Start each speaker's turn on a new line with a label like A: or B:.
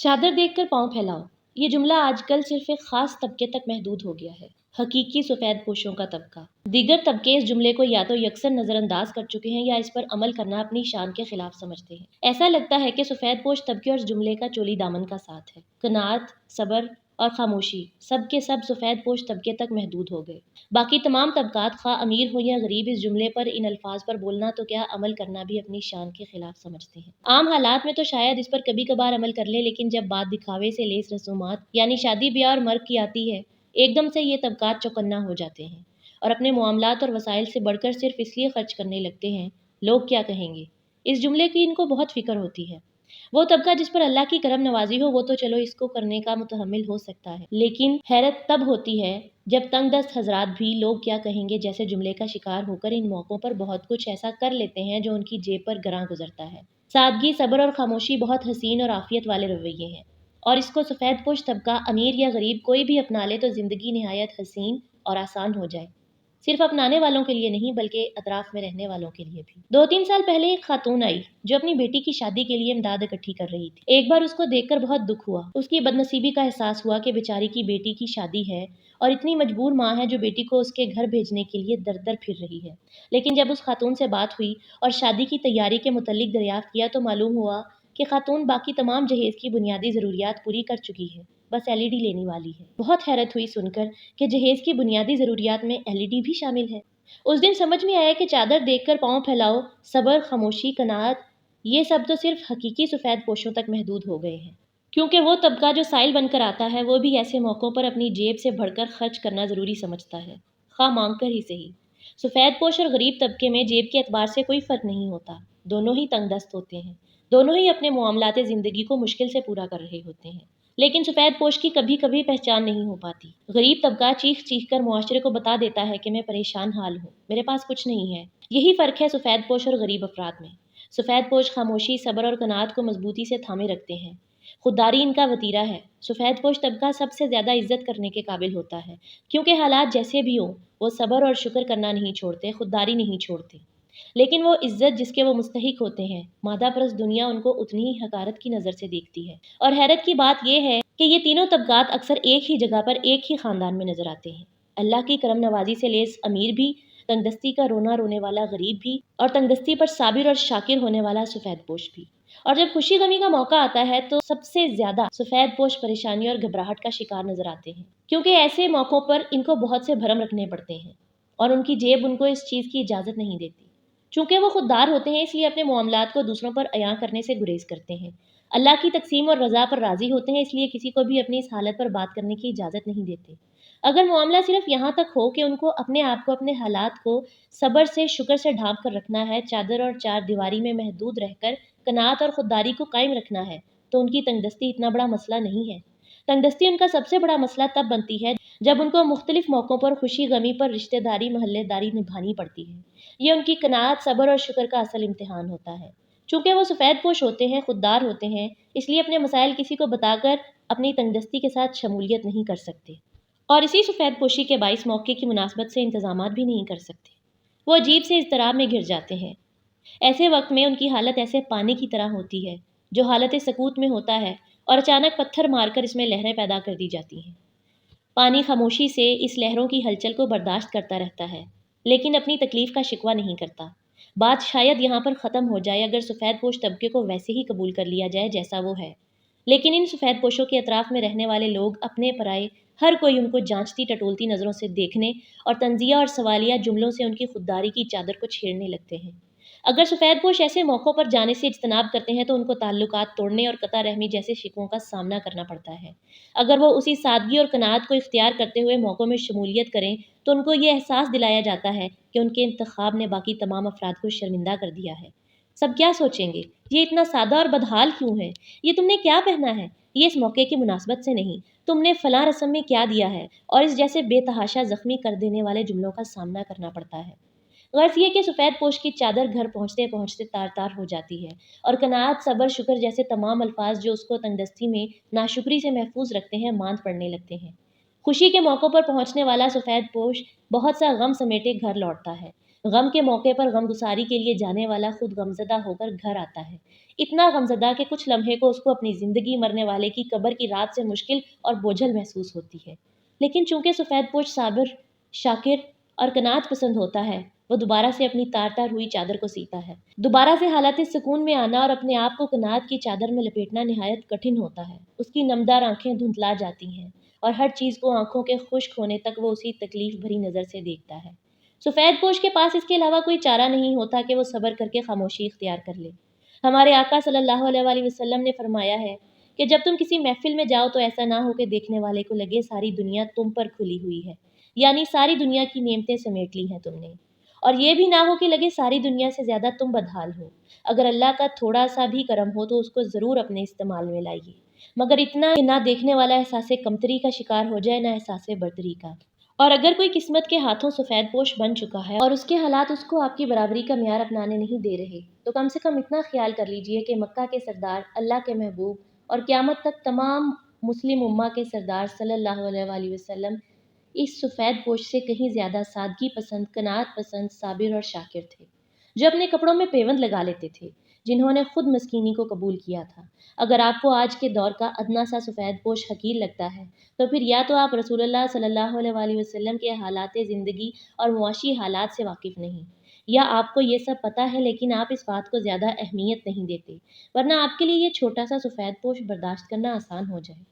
A: चादर देखकर पाँव फैलाओ। ये जुमला आजकल सिर्फ एक खास तबके तक महदूद हो गया है। हकीकी सफ़ेद पोशों का तबका। दीगर तबके इस जुमले को या तो यकसर नज़रअंदाज कर चुके हैं या इस पर अमल करना अपनी शान के खिलाफ समझते हैं। ऐसा लगता है कि सफ़ेद पोश तबके और इस जुमले का चोली दामन का साथ है। कनात, सब्र और खामोशी सब के सब सफ़ेद पोश तबके तक महदूद हो गए। बाकी तमाम तबकात खा अमीर हो या गरीब इस जुमले पर, इन अल्फाज पर बोलना तो क्या, अमल करना भी अपनी शान के खिलाफ समझते हैं। आम हालात में तो शायद इस पर कभी कभार अमल कर ले, लेकिन जब बात दिखावे से लेस रसूमात यानी शादी ब्याह और मर्ग की आती है, एकदम से ये तबकात चौकन्ना हो जाते हैं और अपने मामलात और वसाइल से बढ़कर सिर्फ इसलिए खर्च करने लगते हैं लोग क्या कहेंगे, इस जुमले की इनको बहुत फिक्र होती है। वो तबका जिस पर अल्लाह की करम नवाजी हो वो तो चलो इसको करने का मुतहम्मिल हो सकता है, लेकिन हैरत तब होती है जब तंग दस्त हजरात भी लोग क्या कहेंगे जैसे जुमले का शिकार होकर इन मौक़ों पर बहुत कुछ ऐसा कर लेते हैं जो उनकी जेब पर गरां गुजरता है। सादगी, सब्र और खामोशी बहुत हसीन और आफियत वाले रवैये हैं, और इसको सफ़ेद पोश तबका अमीर या गरीब कोई भी अपना ले तो ज़िंदगी नहायत हसीन और आसान हो जाए। सिर्फ अपनाने वालों के लिए नहीं बल्कि अतराफ में रहने वालों के लिए भी। 2-3 साल पहले एक खातून आई जो अपनी बेटी की शादी के लिए इमदाद इकट्ठी कर रही थी। एक बार उसको देखकर बहुत दुख हुआ। उसकी बदनसीबी का एहसास हुआ कि बेचारी की बेटी की शादी है और इतनी मजबूर माँ है जो बेटी को उसके घर भेजने के लिए दर दर फिर रही है। लेकिन जब उस खातून से बात हुई और शादी की तैयारी के मुतल्लिक दरियाफ्त किया तो मालूम हुआ कि खातून बाकी तमाम जहेज़ की बुनियादी ज़रूरियात पूरी कर चुकी है, बस एलईडी लेने वाली है। बहुत हैरत हुई सुनकर कि जहेज़ की बुनियादी ज़रूरियात में एलईडी भी शामिल है। उस दिन समझ में आया कि चादर देखकर पाँव फैलाओ, सब्र, खामोशी, कनाअत, ये सब तो सिर्फ हकीकी सफ़ेद पोशों तक महदूद हो गए हैं। क्योंकि वो तबका जो साइल बनकर आता है वो भी ऐसे मौक़ों पर अपनी जेब से बढ़कर खर्च करना ज़रूरी समझता है, ख़्वाह मांग कर ही सही। सफ़ेद पोश और गरीब तबके में जेब के एतबार से कोई फ़र्क नहीं होता, दोनों ही तंगदस्त होते हैं, दोनों ही अपने मामलाते ज़िंदगी को मुश्किल से पूरा कर रहे होते हैं। लेकिन सफ़ेद पोश की कभी कभी पहचान नहीं हो पाती। गरीब तबका चीख चीख कर मुआशरे को बता देता है कि मैं परेशान हाल हूँ, मेरे पास कुछ नहीं है। यही फ़र्क है सफ़ेद पोश और गरीब अफराद में। सफ़ेद पोश खामोशी, सब्र और कनात को मजबूती से थामे रखते हैं, खुददारी इनका वतीरा है। सफ़ेद पोश तबका सबसे ज़्यादा इज्जत करने के काबिल होता है, क्योंकि हालात जैसे भी हों वो सब्र और शुक्र करना नहीं छोड़ते, खुददारी नहीं छोड़ते। लेकिन वो इज्जत जिसके वो मुस्तहिक होते हैं, मादा परस्त दुनिया उनको उतनी ही हकारत की नज़र से देखती है। और हैरत की बात यह है कि ये तीनों तबकात अक्सर एक ही जगह पर एक ही ख़ानदान में नज़र आते हैं। अल्लाह की करम नवाजी से लेस अमीर भी, तंगदस्ती का रोना रोने वाला गरीब भी, और तंगदस्ती पर साबिर और शाकिर होने वाला सफ़ेद पोश भी। और जब खुशी गमी का मौका आता है तो सबसे ज़्यादा सफ़ेद पोश परेशानी और घबराहट का शिकार नज़र आते हैं, क्योंकि ऐसे मौक़ों पर इनको बहुत से भरम रखने पड़ते हैं और उनकी जेब उनको इस चीज़ की इजाज़त नहीं देती। चूँकि वो खुददार होते हैं इसलिए अपने मामलात को दूसरों पर अयां करने से गुरेज करते हैं। अल्लाह की तक़सीम और रज़ा पर राज़ी होते हैं इसलिए किसी को भी अपनी इस हालत पर बात करने की इजाज़त नहीं देते। अगर मामला सिर्फ यहाँ तक हो कि उनको अपने आप को, अपने हालात को सब्र से, शुक्र से ढाँप कर रखना है, चादर और चार दीवारी में महदूद रहकर कनात और खुददारी को कायम रखना है, तो उनकी तंगदस्ती इतना बड़ा मसला नहीं है। तंगदस्ती उनका सबसे बड़ा मसला तब बनती है जब उनको मुख्तलिफ मौक़ों पर खुशी गमी पर रिश्तेदारी, महल्लेदारी निभानी पड़ती है। ये उनकी कनात, सब्र और शुक्र का असल इम्तिहान होता है। चूँकि वो सफ़ेद पोश होते हैं, खुददार होते हैं, इसलिए अपने मसाइल किसी को बताकर अपनी तंगदस्ती के साथ शमूलियत नहीं कर सकते, और इसी सफ़ेद पोशी के बाइस मौके की मुनासबत से इंतज़ामात भी नहीं कर सकते। वो अजीब से इज़्तिराब में घिर जाते हैं। ऐसे वक्त में उनकी हालत ऐसे पानी की तरह होती है जो हालत सकूत में होता है और अचानक पत्थर मारकर इसमें लहरें पैदा कर दी जाती हैं। पानी खामोशी से इस लहरों की हलचल को बर्दाश्त करता रहता है, लेकिन अपनी तकलीफ़ का शिकवा नहीं करता। बात शायद यहाँ पर ख़त्म हो जाए अगर सफ़ेद पोश तबके को वैसे ही कबूल कर लिया जाए जैसा वो है। लेकिन इन सफ़ेद पोशों के अतराफ़ में रहने वाले लोग, अपने पराए, हर कोई उनको जांचती टटोलती नज़रों से देखने और तंज़िया और सवालिया जुमलों से उनकी खुददारी की चादर को छेड़ने लगते हैं। अगर सफ़ेद पोश ऐसे मौक़ों पर जाने से इज्तनाब करते हैं तो उनको ताल्लुकात तोड़ने और कता रहमी जैसे शिकवों का सामना करना पड़ता है। अगर वो उसी सादगी और कनात को इख्तियार करते हुए मौक़ों में शमूलियत करें तो उनको ये एहसास दिलाया जाता है कि उनके इंतखाब ने बाकी तमाम अफराद को शर्मिंदा कर दिया है। सब क्या सोचेंगे, ये इतना सादा और बदहाल क्यों है, ये तुमने क्या पहना है, ये इस मौके की मुनासबत से नहीं, तुमने फ़लाँ रस्म में क्या दिया है, और इस जैसे बेतहाशा ज़ख्मी कर देने वाले जुमलों का सामना करना पड़ता है। गर्ज़ ये कि सफ़ेद पोश की चादर घर पहुँचते पहुँचते तार तार हो जाती है और कनात, सब्र, शुक्र जैसे तमाम अल्फाज जो उसको तंगदस्ती में नाशुक्री से महफूज रखते हैं, मांद पड़ने लगते हैं। खुशी के मौक़ों पर पहुँचने वाला सफ़ेद पोश बहुत सा गम समेटे घर लौटता है, غم کے موقع پر غم گساری کے لیے جانے والا خود غمزدہ ہو کر گھر آتا ہے، اتنا غمزدہ کہ کچھ لمحے کو اس کو اپنی زندگی مرنے والے کی قبر کی رات سے مشکل اور بوجھل محسوس ہوتی ہے۔ لیکن چونکہ سفید پوش صابر، شاکر اور قناعت پسند ہوتا ہے، وہ دوبارہ سے اپنی تار تار ہوئی چادر کو سیتا ہے۔ دوبارہ سے حالت سکون میں آنا اور اپنے آپ کو قناعت کی چادر میں لپیٹنا نہایت کٹھن ہوتا ہے۔ اس کی نمدار آنکھیں دھندلا جاتی ہیں اور ہر چیز کو آنکھوں کے خشک ہونے تک وہ اسی تکلیف بھری نظر سے دیکھتا ہے۔ سفید پوش کے پاس اس کے علاوہ کوئی چارہ نہیں ہوتا کہ وہ صبر کر کے خاموشی اختیار کر لے۔ ہمارے آقا صلی اللہ علیہ وآلہ وسلم نے فرمایا ہے کہ جب تم کسی محفل میں جاؤ تو ایسا نہ ہو کہ دیکھنے والے کو لگے ساری دنیا تم پر کھلی ہوئی ہے، یعنی ساری دنیا کی نعمتیں سمیٹ لی ہیں تم نے، اور یہ بھی نہ ہو کہ لگے ساری دنیا سے زیادہ تم بدحال ہو۔ اگر اللہ کا تھوڑا سا بھی کرم ہو تو اس کو ضرور اپنے استعمال میں لائیے، مگر اتنا کہ نہ دیکھنے والا احساس کمتری کا شکار ہو جائے، نہ احساس برتری کا۔ اور اگر کوئی قسمت کے ہاتھوں سفید پوش بن چکا ہے اور اس کے حالات اس کو آپ کی برابری کا معیار اپنانے نہیں دے رہے، تو کم سے کم اتنا خیال کر لیجئے کہ مکہ کے سردار، اللہ کے محبوب اور قیامت تک تمام مسلم امہ کے سردار صلی اللہ علیہ وآلہ وسلم اس سفید پوش سے کہیں زیادہ سادگی پسند، قناعت پسند، صابر اور شاکر تھے، جو اپنے کپڑوں میں پیوند لگا لیتے تھے، جنہوں نے خود مسکینی کو قبول کیا تھا۔ اگر آپ کو آج کے دور کا ادنا سا سفید پوش حقیر لگتا ہے تو پھر یا تو آپ رسول اللہ صلی اللہ علیہ وآلہ وسلم کے حالات زندگی اور معاشی حالات سے واقف نہیں، یا آپ کو یہ سب پتہ ہے لیکن آپ اس بات کو زیادہ اہمیت نہیں دیتے، ورنہ آپ کے لیے یہ چھوٹا سا سفید پوش برداشت کرنا آسان ہو جائے۔